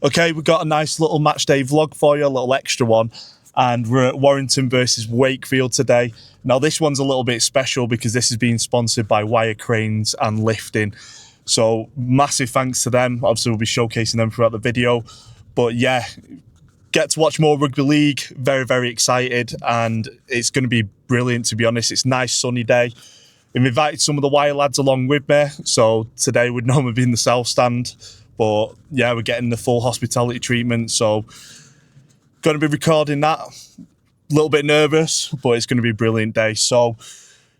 Okay, we've got a nice little match day vlog for you, a little extra one. And we're at Warrington versus Wakefield today. Now, this one's a little bit special because this is being sponsored by Wire Cranes and Lifting. So, massive thanks to them. Obviously, we'll be showcasing them throughout the video. But yeah, get to watch more rugby league. Very, very excited. And it's going to be brilliant, to be honest. It's a nice sunny day. We've invited some of the Wire lads along with me. So, today would normally be in the South Stand. But yeah, we're getting the full hospitality treatment. So, going to be recording that. A little bit nervous, but it's going to be a brilliant day. So,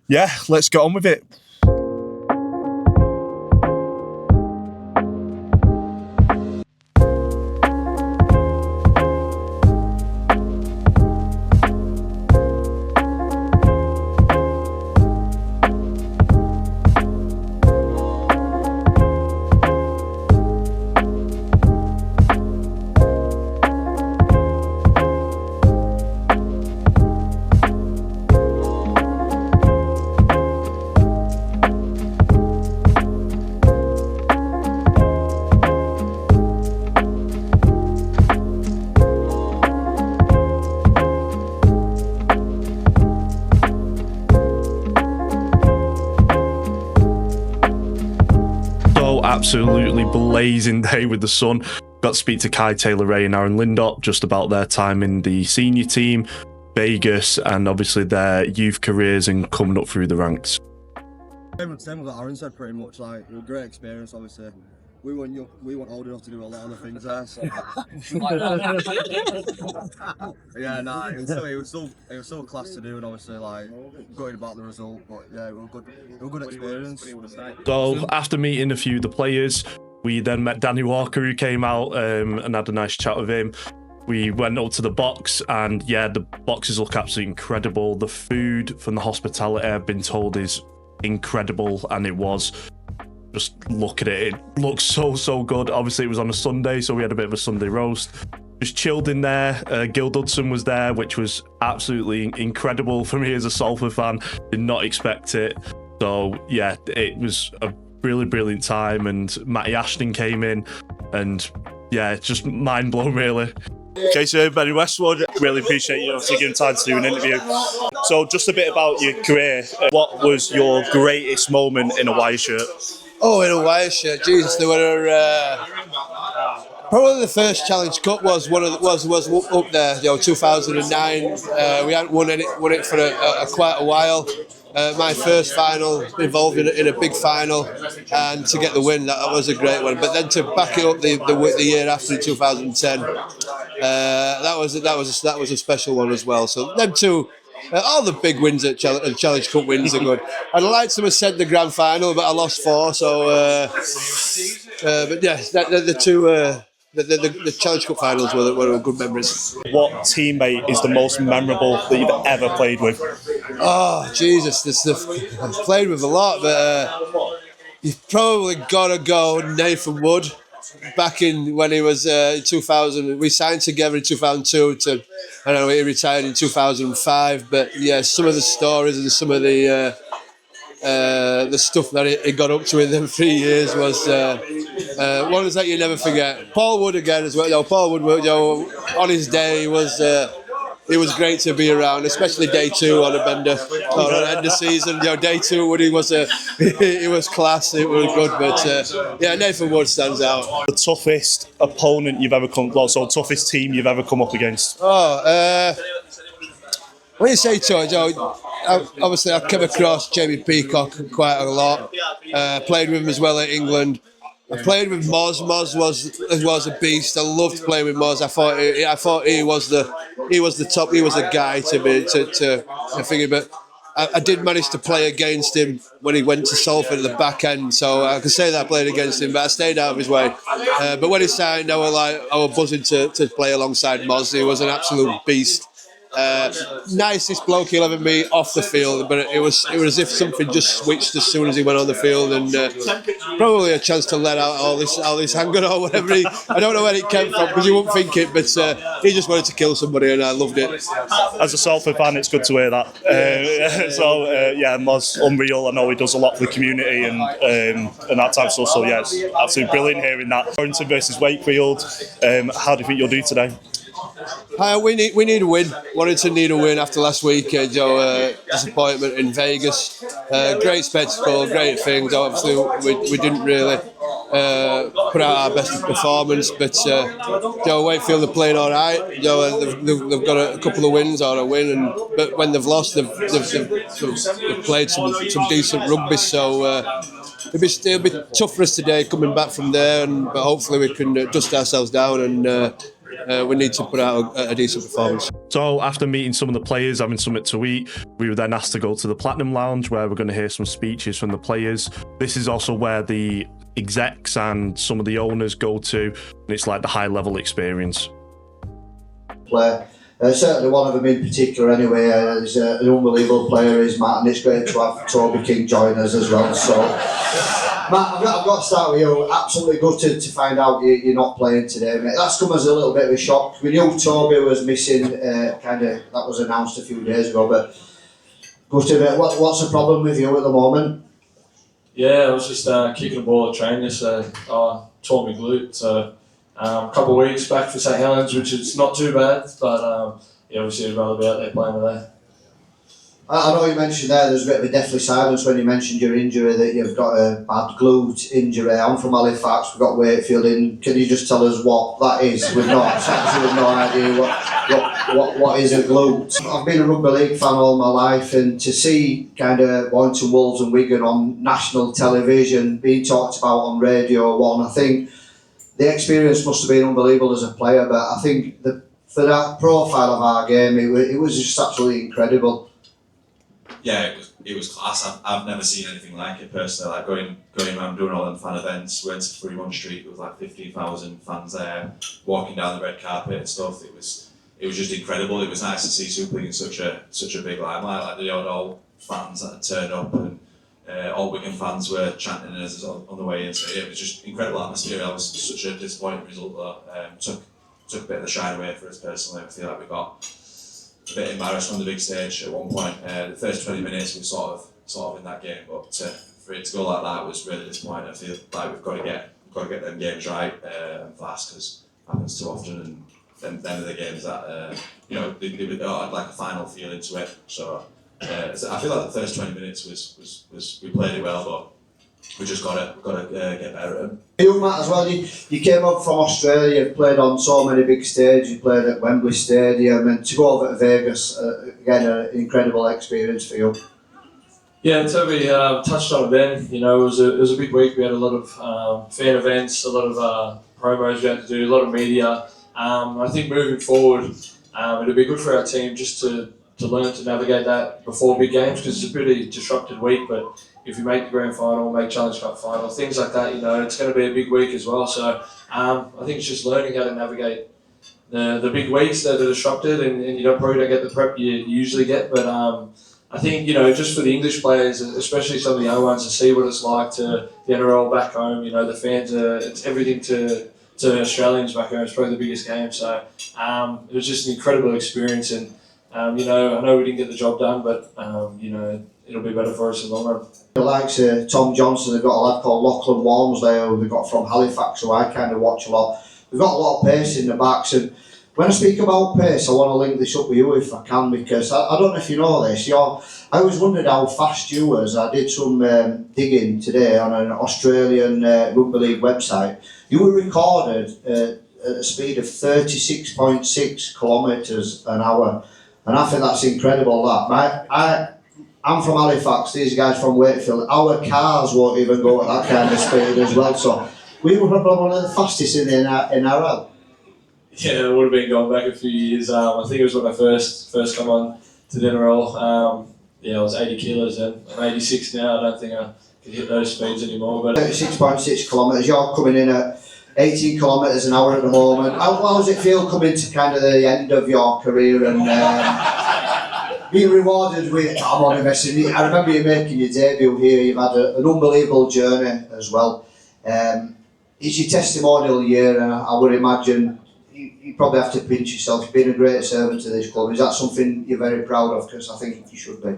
yeah, let's get on with it. Absolutely blazing day with the sun. Got to speak to Kai Taylor-Ray and Aaron Lindop just about their time in the senior team, Vegas, and obviously their youth careers and coming up through the ranks. Same with what Aaron said, pretty much. Like, it was a great experience, obviously. We weren't old enough to do a lot of the things there. So. Yeah, nah, it was so class to do, and obviously like going about the result. But yeah, it was a good experience. So after meeting a few of the players, we then met Danny Walker, who came out and had a nice chat with him. We went up to the box, and yeah, the boxes look absolutely incredible. The food from the hospitality, I've been told, is incredible, and it was. Just look at it. It looks so good. Obviously, it was on a Sunday, so we had a bit of a Sunday roast. Just chilled in there. Gil Dudson was there, which was absolutely incredible for me as a Salford fan. Did not expect it. So, yeah, it was a really brilliant time. And Matty Ashton came in, and yeah, it's just mind blown, really. Okay, so Benny Westwood, really appreciate you taking time to do an interview. So, just a bit about your career. What was your greatest moment in a Wire shirt? Oh, in a Wire shirt, Jesus! There were probably the first Challenge Cup was up there. 2009. We hadn't won it for quite a while. My first final, involved in a big final, and to get the win, that was a great one. But then to back it up the year after, in 2010, that was a special one as well. So them two. All the big wins at Challenge Cup wins are good. I'd like to have said the grand final, but I lost 4. So, but yeah, the Challenge Cup finals were good memories. What teammate is the most memorable that you've ever played with? Oh Jesus, I've played with a lot, but you've probably got to go Nathan Wood. Back in when he was in 2000, we signed together in 2002. I know he retired in 2005, but yeah, some of the stories and some of the stuff that he got up to in them 3 years was ones that you never forget. Paul Wood again as well. Paul Wood, on his day it was great to be around, especially day 2 on a bender or on end of season. Day 2 when he was class. It was good, but yeah, Nathan Wood stands out. The toughest opponent you've ever toughest team you've ever come up against? When you say tough, obviously I came across Jamie Peacock quite a lot. Played with him as well at England. I played with Moz. Moz was a beast. I loved playing with Moz. I thought he was the top. He was the guy to figure. But I did manage to play against him when he went to Salford at the back end. So I can say that I played against him, but I stayed out of his way. But when he signed, I was buzzing to play alongside Moz. He was an absolute beast. nicest bloke you'll ever meet off the field, but it was as if something just switched as soon as he went on the field, and probably a chance to let out all this anger or whatever. I don't know where it came from because you wouldn't think it, but he just wanted to kill somebody, and I loved it. As a Salford fan, it's good to hear that. Yeah, Moz unreal. I know he does a lot for the community and that type of stuff. So yeah, it's absolutely brilliant hearing that. Warrington versus Wakefield. How do you think you'll do today? We need a win. Warrington need a win after last week. Disappointment in Vegas. Great spectacle, great things. Obviously, we didn't really put out our best performance, but Wakefield are playing all right. They've got a couple of wins or a win, but when they've lost, they've played some decent rugby. So it'll be tough for us today coming back from there, but hopefully we can dust ourselves down and. We need to put out a decent performance. So after meeting some of the players, having something to eat, we were then asked to go to the Platinum Lounge where we're going to hear some speeches from the players. This is also where the execs and some of the owners go to, and it's like the high level experience. Certainly one of them in particular anyway, is an unbelievable player is Matt, and it's great to have Toby King join us as well. So Matt, I've got to start with you. Absolutely gutted to find out you're not playing today, mate. That's come as a little bit of a shock. We knew Toby was missing, that was announced a few days ago, but gutted, mate. What's the problem with you at the moment? Yeah, I was just kicking a ball at training yesterday. Tore my glute, so a couple of weeks back for St Helens, which is not too bad, but obviously I'd rather be out there playing today. I know you mentioned there's a bit of a deathly silence when you mentioned your injury, that you've got a bad glute injury. I'm from Halifax, we've got Wakefield in. Can you just tell us what that is? We've no idea what is a glute. I've been a rugby league fan all my life, and to see kind of Warrington Wolves and Wigan on national television, being talked about on Radio 1, I think the experience must have been unbelievable as a player, but I think for that profile of our game, it was just absolutely incredible. Yeah, it was class. I've never seen anything like it personally. Like going around doing all them fan events, went to Fremont Street, there was like 15,000 fans there, walking down the red carpet and stuff. It was just incredible. It was nice to see Super League in such a big limelight. Like the odd fans that had turned up, and all Wigan fans were chanting us on the way in. So yeah, it was just incredible atmosphere. That was such a disappointing result though. Took a bit of the shine away for us personally. I feel like we got a bit embarrassed on the big stage at one point. The first 20 minutes we sort of in that game, but for it to go like that was really disappointing. I feel like we've got to get them games right and fast, because it happens too often. And then the games that they had like a final feel into it. So I feel like the first 20 minutes was we played it well, but we just gotta get better at it. You, Matt, as well, you came up from Australia, you've played on so many big stages, you played at Wembley Stadium, and to go over to Vegas, again, an incredible experience for you. Yeah, Toby touched on it then. It was a big week. We had a lot of fan events, a lot of promos we had to do, a lot of media. I think moving forward, it'll be good for our team just to learn to navigate that before big games, because it's a pretty disrupted week. But if you make the grand final, make Challenge Cup final, things like that, it's going to be a big week as well. So I think it's just learning how to navigate the big weeks that are disrupted, and you probably don't get the prep you usually get. But I think, just for the English players, especially some of the young ones, to see what it's like to the NRL back home, the fans it's everything to Australians back home. It's probably the biggest game. So it was just an incredible experience, and I know we didn't get the job done, but it'll be better for us in the long run. The likes of Tom Johnson, they've got a lad called Lachlan Walmsley, who they've got from Halifax, who I kind of watch a lot. We've got a lot of pace in the backs, and when I speak about pace, I want to link this up with you if I can, because I don't know if you know this. I always wondered how fast you was. I did some digging today on an Australian rugby league website. You were recorded at a speed of 36.6 kilometres an hour, and I think that's incredible. I'm from Halifax, these guys from Wakefield. Our cars won't even go at that kind of speed as well. So we were probably one of the fastest in NRL. Yeah, it would have been going back a few years. I think it was when I first come on to the NRL. I was 80 kilos then. I'm 86 now. I don't think I can hit those speeds anymore. But 36.6 kilometres. You're coming in at 18 kilometres an hour at the moment. How does it feel coming to kind of the end of your career and being rewarded with, I'm on investing. I remember you making your debut here. You've had an unbelievable journey as well. It's your testimonial year, and I would imagine you probably have to pinch yourself. You've been a great servant to this club. Is that something you're very proud of? Because I think you should be.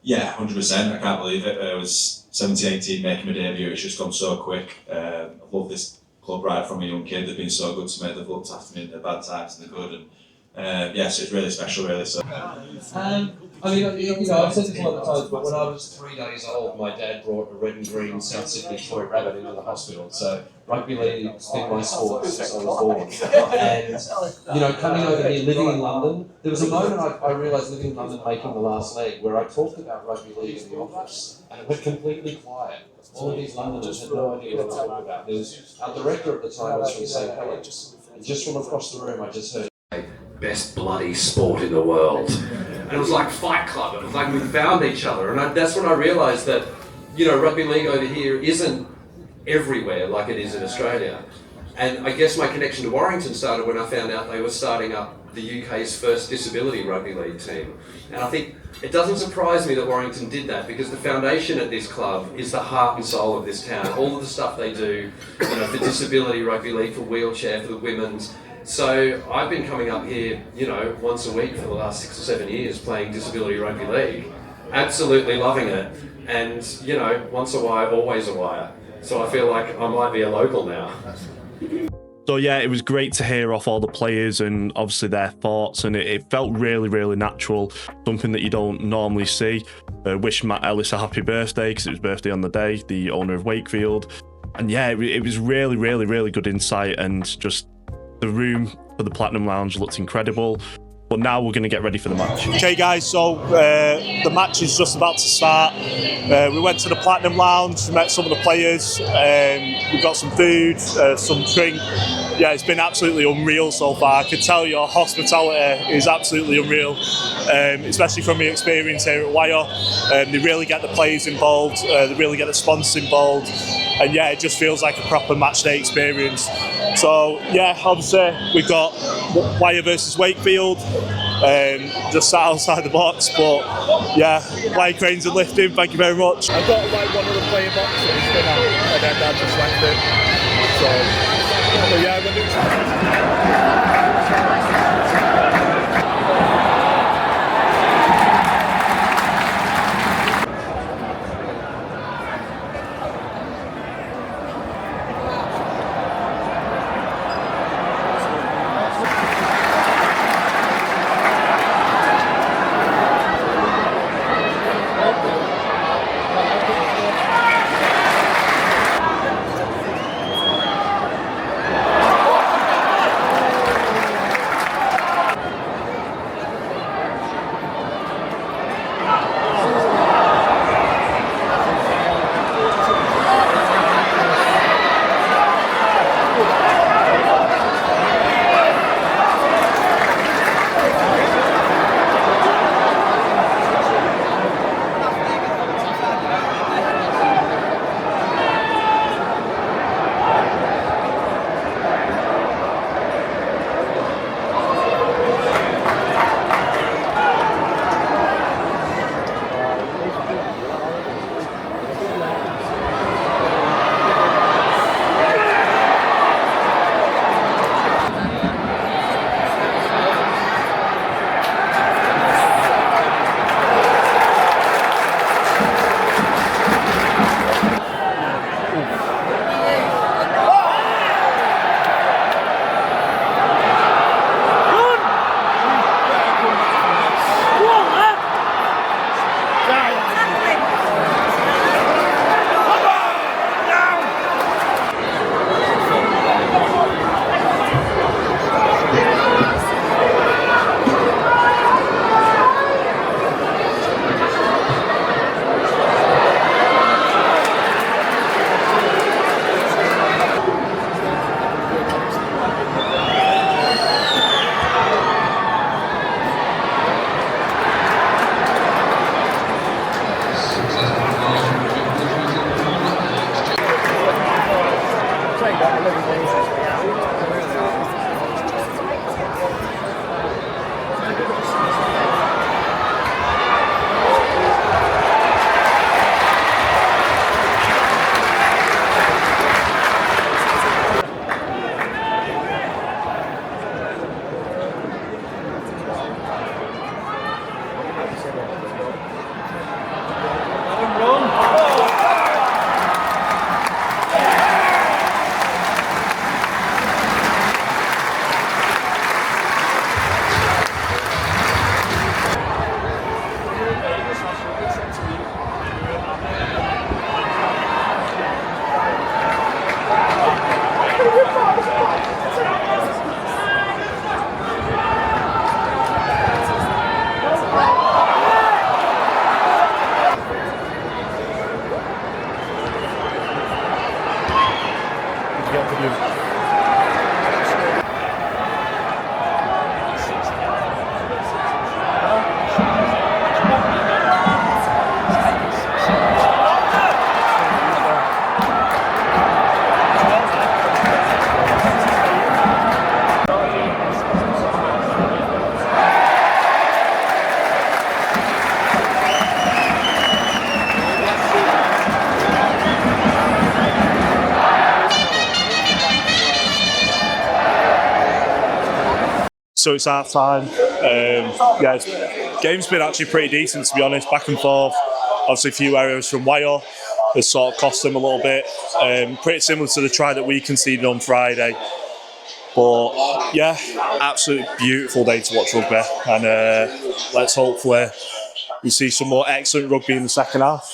Yeah, 100%. I can't believe it. I was 17, 18 making my debut. It's just gone so quick. I've loved this club right from a young kid. They've been so good to me. They've looked after me in the bad times and the good. And yes, it's really special, really. So. I mean, I've said this a lot of times, but when I was 3 days old, my dad brought a red and green South Sydney toy rabbit into the hospital. So rugby league's been my sport since I was born. And, coming over here, living in London, there was a moment I realised living in London making the last leg where I talked about rugby league in the office and it went completely quiet. All of these Londoners had no idea what I was talking about. There was, our director at the time was from St. Helens, and just from across the room I just heard, best bloody sport in the world. And it was like Fight Club. It was like we found each other. And that's when I realised that, rugby league over here isn't everywhere like it is in Australia. And I guess my connection to Warrington started when I found out they were starting up the UK's first disability rugby league team. And I think it doesn't surprise me that Warrington did that because the foundation at this club is the heart and soul of this town. All of the stuff they do, for disability rugby league, for wheelchair, for the women's. So I've been coming up here, once a week for the last 6 or 7 years playing disability rugby league, absolutely loving it, and once a wire, always a wire. So I feel like I might be a local now. So yeah, it was great to hear off all the players and obviously their thoughts, and it felt really, really natural, something that you don't normally see. Wish Matt Ellis a happy birthday because it was his birthday on the day, the owner of Wakefield. And yeah, it was really, really, really good insight, and just the room for the Platinum Lounge looked incredible. But now we're going to get ready for the match. Okay guys, so the match is just about to start. We went to the Platinum Lounge, met some of the players, we got some food, some drink. Yeah, it's been absolutely unreal so far. I can tell your hospitality is absolutely unreal, especially from my experience here at Wire. They really get the players involved, they really get the sponsors involved, and yeah, it just feels like a proper match day experience. So yeah, obviously we've got Wire versus Wakefield, just sat outside the box, but yeah, Wire cranes are lifting, thank you very much. I've got one of the player boxes been out and then Dad just left it. So yeah, we're doing So it's half time. Game's been actually pretty decent, to be honest, back and forth. Obviously, a few errors from Wire has sort of cost them a little bit. Pretty similar to the try that we conceded on Friday. But yeah, absolutely beautiful day to watch rugby, and let's hopefully we see some more excellent rugby in the second half.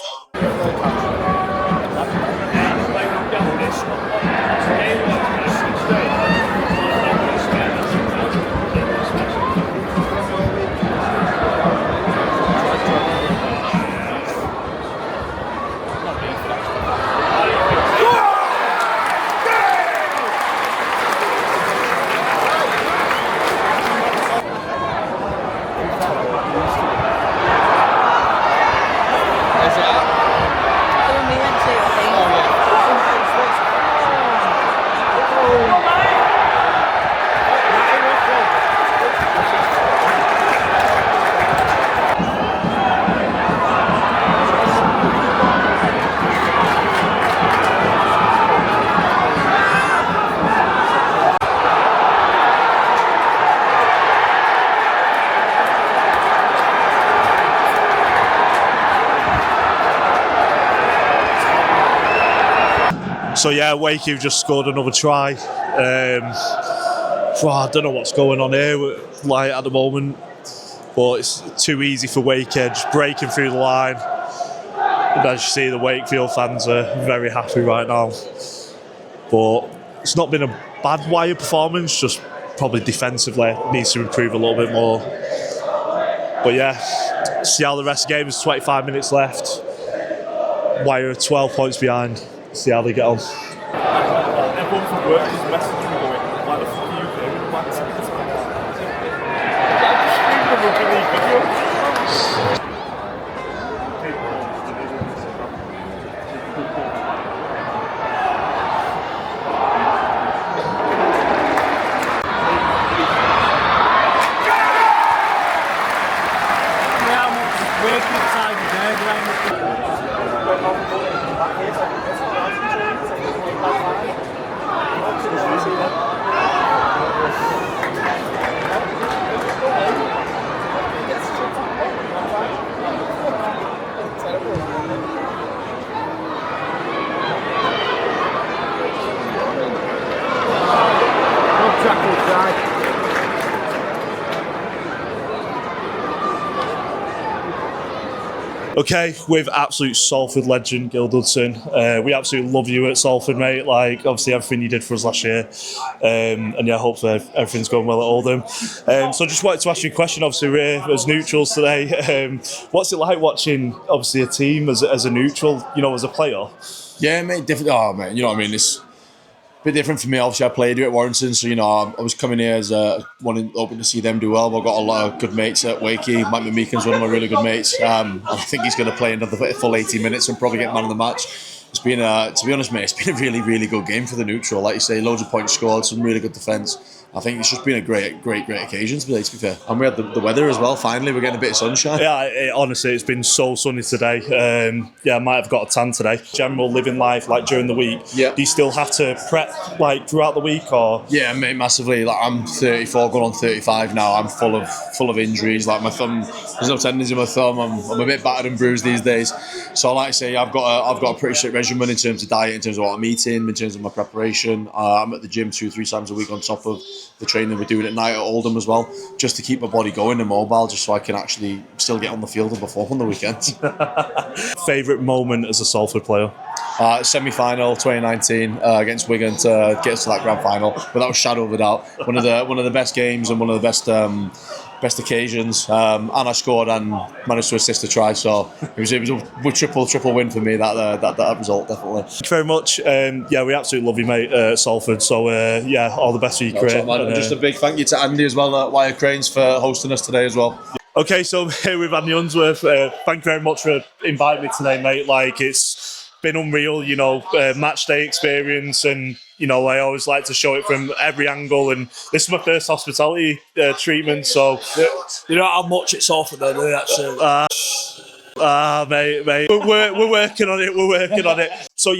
So yeah, Wakey have just scored another try. I don't know what's going on here like at the moment, but it's too easy for Wakey, just breaking through the line. And as you see, the Wakefield fans are very happy right now. But it's not been a bad Wire performance, just probably defensively needs to improve a little bit more. But yeah, see how the rest of the game is. 25 minutes left. Wire 12 points behind. See how they get on. Everyone from work is messaging me going, why the fuck are you doing? I'm just streaming the Rugby League video. Okay, with absolute Salford legend Gil Dudson. We absolutely love you at Salford, mate. Like, obviously, everything you did for us last year. And yeah, hopefully everything's going well at Oldham. So I just wanted to ask you a question. Obviously, we're as neutrals today. What's it like watching, obviously, a team as a neutral, you know, as a player? Yeah, mate, different. Oh, mate, you know what I mean? It's a bit different for me. Obviously, I played here at Warrington, so, you know, I was coming here as hoping to see them do well. But I've got a lot of good mates at Wakey. Mike McMeekan's one of my really good mates. I think he's going to play another full 80 minutes and probably get man of the match. It's been, to be honest, mate, it's been a really, really good game for the neutral. Like you say, loads of points scored, some really good defence. I think it's just been a great occasion today, to be fair. And we had the weather as well, finally. We're getting a bit of sunshine. Yeah, honestly, it's been so sunny today. I might have got a tan today. General living life, like during the week, yeah. Do you still have to prep, like, throughout the week, or? Yeah, mate, massively. Like, I'm 34, going on 35 now. I'm full of injuries. Like, my thumb, there's no tendons in my thumb. I'm a bit battered and bruised these days. So, like I say, I've got a pretty strict regimen in terms of diet, in terms of what I'm eating, in terms of my preparation. I'm at the gym 2-3 times a week on top of the training we're doing at night at Oldham as well, just to keep my body going and mobile, just so I can actually still get on the field and perform on the weekends. Favourite moment as a Salford player? Semi-final 2019 against Wigan to get us to that grand final, without a shadow of a doubt. One of the best games and one of the best occasions, and I scored and managed to assist a try, so it was a triple win for me, that result, definitely. Thank you very much. We absolutely love you, mate, Salford, so all the best for your career. And just a big thank you to Andy as well at Wire Cranes for hosting us today as well. Okay, so here with Andy Unsworth, thank you very much for inviting me today, mate. Like, it's been unreal, you know, match day experience, and you know, I always like to show it from every angle, and this is my first hospitality treatment, so you don't have much at Salford though, do you, actually? Mate, we're working on it. So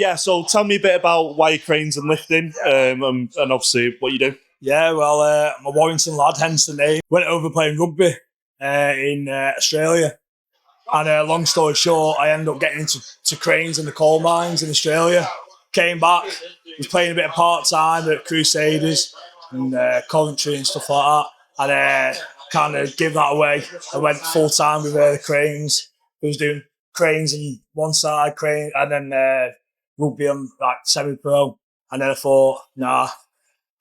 tell me a bit about Wire Cranes and lifting, and obviously what you do. Yeah, well, I'm a Warrington lad, hence the name. Went over playing rugby in Australia. And long story short, I ended up getting into cranes in the coal mines in Australia. Came back, was playing a bit of part-time at Crusaders and Coventry and stuff like that. And kind of give that away. I went full-time with the cranes. I was doing cranes on one side, crane, and then rugby on like semi-pro. And then I thought, nah,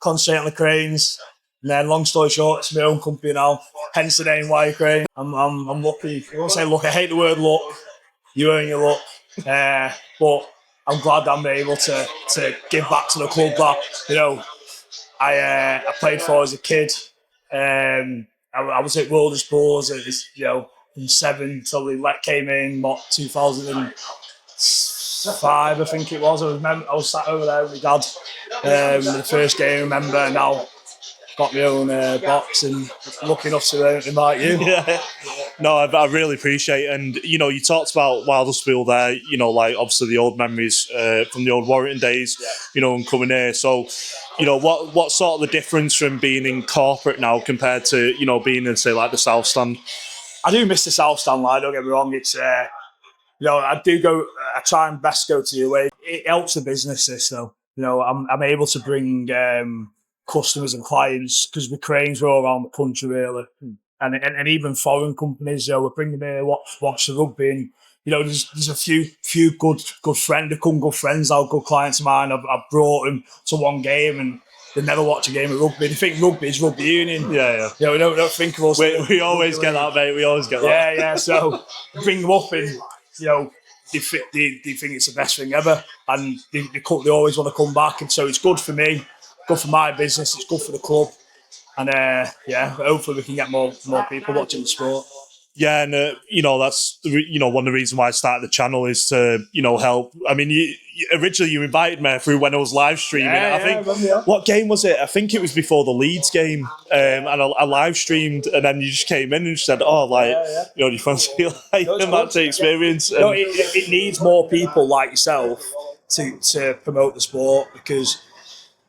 concentrate on the cranes. And then, long story short, it's my own company now. Hence the name Wire Crane. I'm lucky. I won't say luck. I hate the word luck. You earn your luck. But I'm glad I'm able to give back to the club that I played for as a kid. I was at World of Sports as from 7 till they came in 2005, I think it was. I was sat over there with my dad. The first game, I remember. Now got my own box and lucky enough to invite you. Yeah. No, I really appreciate it. And, you talked about Wilderspool there, like obviously the old memories from the old Warrington days, and coming here. So, what sort of the difference from being in corporate now compared to, being in, say, like the South Stand? I do miss the South Stand, don't get me wrong. It's, I try and best go to the away. It helps the business, this though. I'm able to bring customers and clients, because the cranes were all around the country really, and even foreign companies. We're bringing them watch the rugby, and there's a few good friends, good friends, good clients of mine. I've brought them to one game and they never watch a game of rugby. They think rugby is rugby union. Yeah. We don't think of us. We always get that, mate. We always get that. Yeah. So bring them up and they think it's the best thing ever, and they always want to come back, and so it's good for me. Good for my business, it's good for the club, and hopefully we can get more people watching the sport. Yeah, and that's one of the reasons why I started the channel is to help. I mean, originally you invited me through when I was live streaming. I think what game was it? I think it was before the Leeds game, and I live streamed, and then you just came in and said, "Oh, do you fancy like a match experience?" It needs more people like yourself to promote the sport, because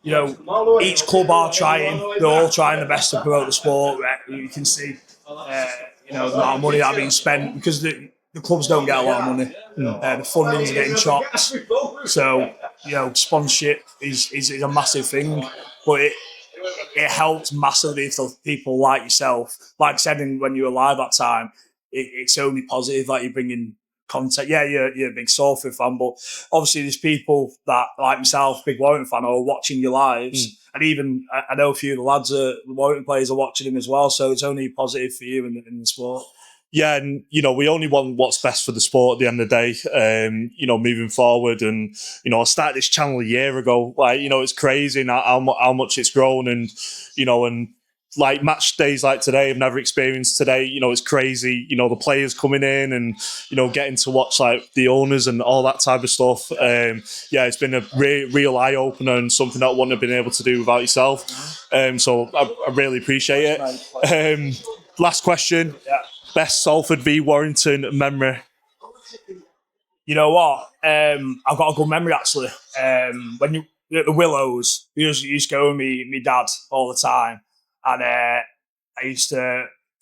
each club are trying. They're all trying the best to promote the sport. You can see, the amount of money that being spent, because the clubs don't get a lot of money. The funding's getting chopped. So, sponsorship is a massive thing, but it helps massively for people like yourself. Like I said, when you were live that time, it's only positive that you're bringing content. Yeah, you're a big Salford fan, but obviously there's people that, like myself, big Warrington fan, are watching your lives, and even I know a few of the lads, the Warrington players, are watching them as well. So it's only positive for you in the sport. Yeah, and we only want what's best for the sport at the end of the day. Moving forward, and I started this channel a year ago. Like, it's crazy how much it's grown, and and like match days like today, I've never experienced today. It's crazy. The players coming in and getting to watch like the owners and all that type of stuff. It's been a real eye opener and something that I wouldn't have been able to do without yourself. So I really appreciate it. Last question. Yeah. Best Salford v Warrington memory. You know what? I've got a good memory actually. When you at the Willows, we used to go with me dad all the time. And there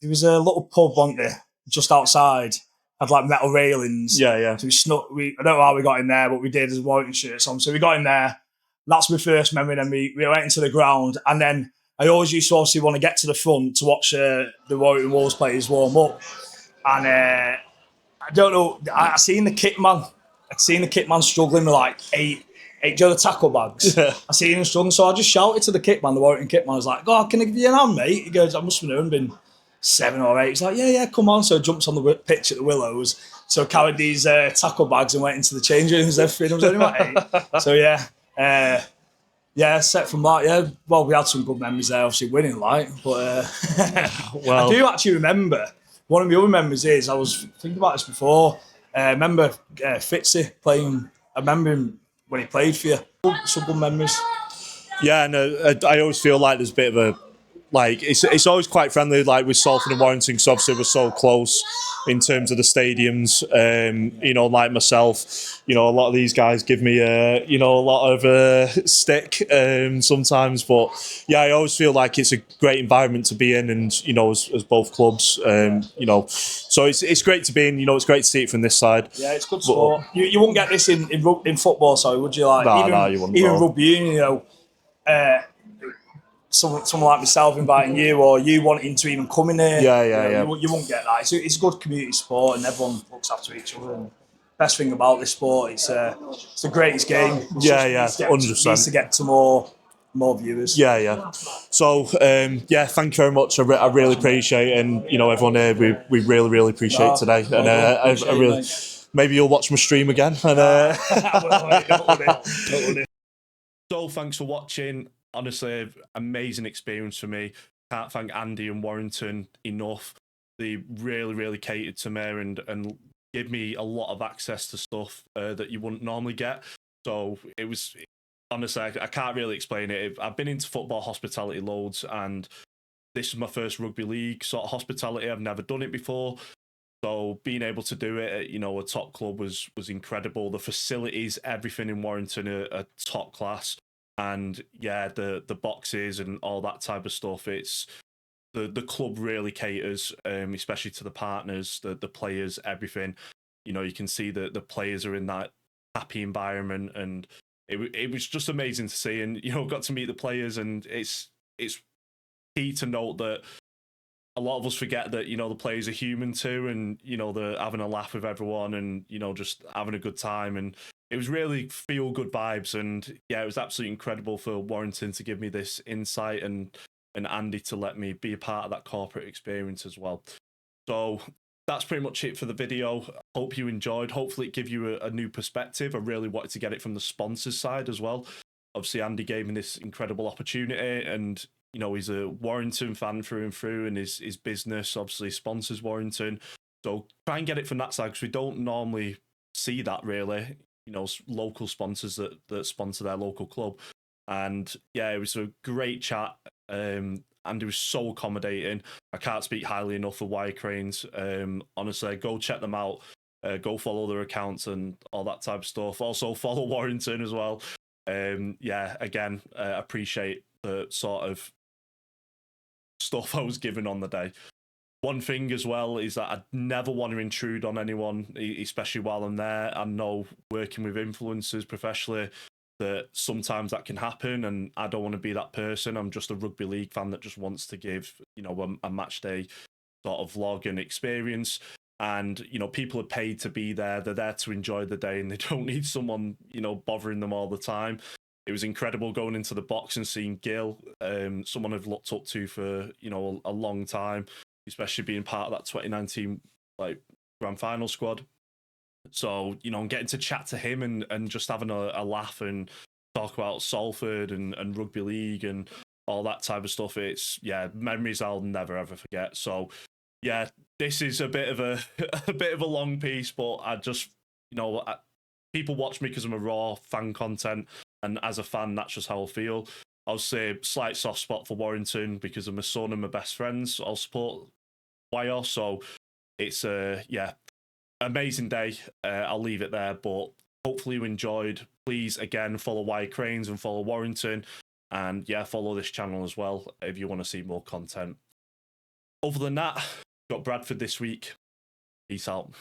was a little pub, wasn't there, just outside. Had like metal railings. Yeah. So I don't know how we got in there, but we did as Warrington shirts on. So we got in there. That's my first memory. Then we went into the ground. And then I always used to obviously want to get to the front to watch the Warrington Wolves players warm up. And I don't know, I seen the kit man. I'd seen the kit man struggling with like eight the tackle bags. Yeah. I seen him struggling, so I just shouted to the kit man, the Warrington kit man. I was like, "God, can I give you an hand, mate?" He goes, "I must have known, been 7 or 8." He's like, "Yeah, come on." So I jumped on the pitch at the Willows. So I carried these tackle bags and went into the change rooms. Everything. I was only about 8. So set from that. Yeah, well, we had some good memories there, obviously winning, like. But I do actually remember. One of my other memories is, I was thinking about this before. I remember Fitzy playing. I remember him when he played for you. Some good memories. Yeah, and I always feel like there's a bit of a like it's always quite friendly, like with Salford and Warrington, because obviously we're so close in terms of the stadiums. You know, like myself, you know, a lot of these guys give me a lot of stick sometimes, but yeah, I always feel like it's a great environment to be in, and you know, as both clubs, you know, so it's great to be in. You know, it's great to see it from this side. Yeah, it's good sport. You wouldn't get this in football, sorry, would you? Like You wouldn't. Even rugby union, you know. Someone like myself inviting you, or you wanting to even come in here. You won't get that. It's a good community sport, and everyone looks after each other. And best thing about this sport, it's the greatest game. It 100%. Needs to get to more viewers. So thank you very much. I really appreciate it, and you know, everyone here, we really appreciate today, and I really. Maybe you'll watch my stream again. And, So thanks for watching. Honestly, amazing experience for me. Can't thank Andy and Warrington enough. They really catered to me and give me a lot of access to stuff that you wouldn't normally get. So it was, honestly, I can't really explain it. I've been into football hospitality loads, and this is my first rugby league sort of hospitality. I've never done it before. So being able to do it at, you know, a top club was incredible. The facilities, everything in Warrington are top class. And yeah, the boxes and all that type of stuff. It's the club really caters, especially to the partners, the players, everything. You know, you can see that the players are in that happy environment, and it was just amazing to see. And you know, got to meet the players, and it's key to note that a lot of us forget that, you know, the players are human too, and you know, they're having a laugh with everyone, and you know, just having a good time. And it was really feel good vibes, and yeah, it was absolutely incredible for Warrington to give me this insight, and Andy to let me be a part of that corporate experience as well. So that's pretty much it for the video. Hope you enjoyed. Hopefully it gave you a new perspective. I really wanted to get it from the sponsors side as well. Obviously Andy gave me this incredible opportunity, and you know, he's a Warrington fan through and through, and his business obviously sponsors Warrington. So try and get it from that side, because we don't normally see that really. You know, local sponsors that sponsor their local club. And yeah, it was a great chat. And it was so accommodating. I can't speak highly enough of Wire Cranes. Honestly, go check them out. Go follow their accounts and all that type of stuff. Also follow Warrington as well. Again, appreciate the sort of stuff I was given on the day. One thing as well is that I never want to intrude on anyone, especially while I'm there. I know working with influencers professionally that sometimes that can happen, and I don't want to be that person. I'm just a rugby league fan that just wants to give, you know, a match day sort of vlog and experience. And, you know, people are paid to be there. They're there to enjoy the day, and they don't need someone, you know, bothering them all the time. It was incredible going into the box and seeing Gil, someone I've looked up to for, you know, a long time, especially being part of that 2019 like grand final squad. So, you know, getting to chat to him and just having a laugh and talk about Salford and rugby league and all that type of stuff. It's, yeah, memories I'll never ever forget. So yeah, this is a bit of a long piece, but I just, you know, people watch me because I'm a raw fan content, and as a fan, that's just how I feel. I'll say slight soft spot for Warrington because of my son and my best friends. I'll support Wire, so it's amazing day. I'll leave it there, but hopefully you enjoyed. Please again follow Wire Cranes and follow Warrington, and yeah, follow this channel as well if you want to see more content. Other than that, got Bradford this week. Peace out.